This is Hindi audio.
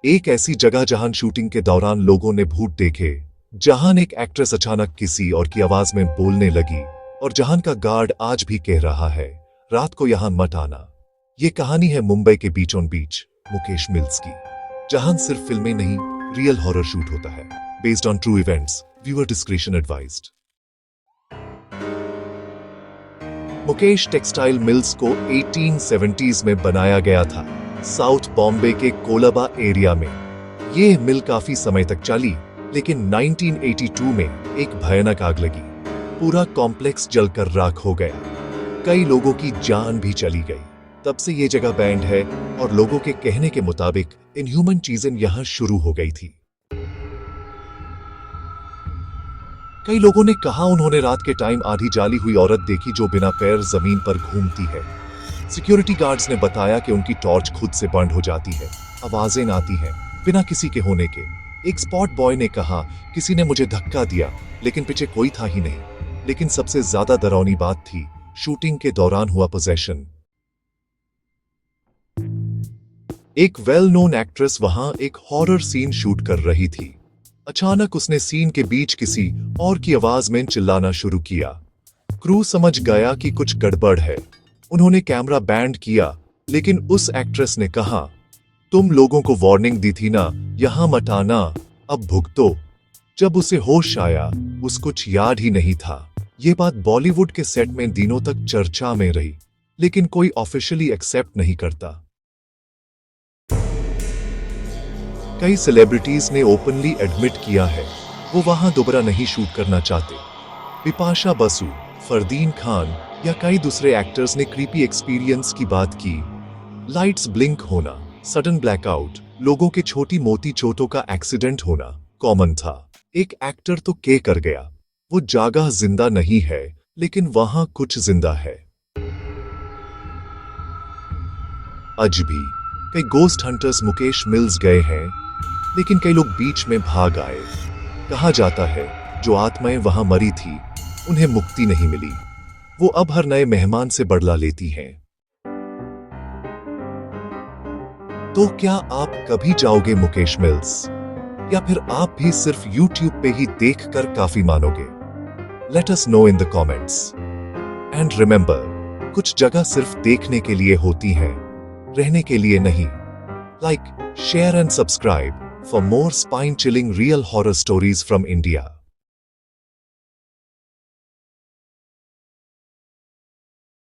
एक ऐसी जगह जहां शूटिंग के दौरान लोगों ने भूत देखे, जहां एक एक्ट्रेस अचानक किसी और की आवाज में बोलने लगी और जहां का गार्ड आज भी कह रहा है रात को यहां मत आना। ये कहानी है मुंबई के बीचों बीच मुकेश मिल्स की, जहां सिर्फ फिल्में नहीं रियल हॉरर शूट होता है। Based on true events, viewer description advised. Mukesh textile mills को 1870s में बनाया गया था, साउथ बॉम्बे के कोलाबा एरिया में। यह मिल काफी समय तक चली, लेकिन 1982 में एक भयानक आग लगी। पूरा कॉम्प्लेक्स जलकर राख हो गया, कई लोगों की जान भी चली गई। तब से ये जगह बैंड है और लोगों के कहने के मुताबिक इनह्यूमन चीजें यहां शुरू हो गई थी। कई लोगों ने कहा उन्होंने रात के टाइम आधी जाली हुई औरत देखी जो बिना पैर जमीन पर घूमती है। सिक्योरिटी गार्ड्स ने बताया कि उनकी टॉर्च खुद से बंद हो जाती है, आवाजें आती हैं बिना किसी के होने के। एक स्पॉट बॉय ने कहा किसी ने मुझे धक्का दिया, लेकिन पीछे कोई था ही नहीं। लेकिन सबसे ज्यादा डरावनी बात थी शूटिंग के दौरान हुआ पोजेशन। एक वेल नोन एक्ट्रेस वहां एक हॉरर सीन शूट कर रही थी। अचानक उसने सीन के बीच किसी और की आवाज में चिल्लाना शुरू किया। क्रू समझ गया कि कुछ गड़बड़ है। उन्होंने कैमरा बैंड किया, लेकिन उस एक्ट्रेस ने कहा, तुम लोगों को वार्निंग दी थी ना, यहां मत आना, अब भुगतो। जब उसे होश आया, उस कुछ याद ही नहीं था। ये बात बॉलीवुड के सेट में दिनों तक चर्चा में रही, लेकिन कोई ऑफिशियली एक्सेप्ट नहीं करता। कई सेलिब्रिटीज ने ओपनली एडमिट किया है वो वहां दोबारा नहीं शूट करना चाहते। बिपाशा बसु, फरदीन खान या कई दूसरे एक्टर्स ने क्रीपी एक्सपीरियंस की बात की। लाइट्स ब्लिंक होना, सडन ब्लैकआउट, लोगों के छोटी मोटी चोटों का एक्सीडेंट होना कॉमन था। एक एक्टर तो के कर गया। वो जगह जिंदा नहीं है, लेकिन वहां कुछ जिंदा है। आज भी कई गोस्ट हंटर्स मुकेश मिल्स गए हैं, लेकिन कई लोग बीच में भाग आए। कहा जाता है जो आत्माएं वहां मरी थी उन्हें मुक्ति नहीं मिली, वो अब हर नए मेहमान से बदला लेती हैं। तो क्या आप कभी जाओगे मुकेश मिल्स, या फिर आप भी सिर्फ YouTube पे ही देखकर काफी मानोगे? Let us know in the comments. And remember, कुछ जगह सिर्फ देखने के लिए होती हैं, रहने के लिए नहीं। Like, share and subscribe for more spine-chilling real horror stories from India.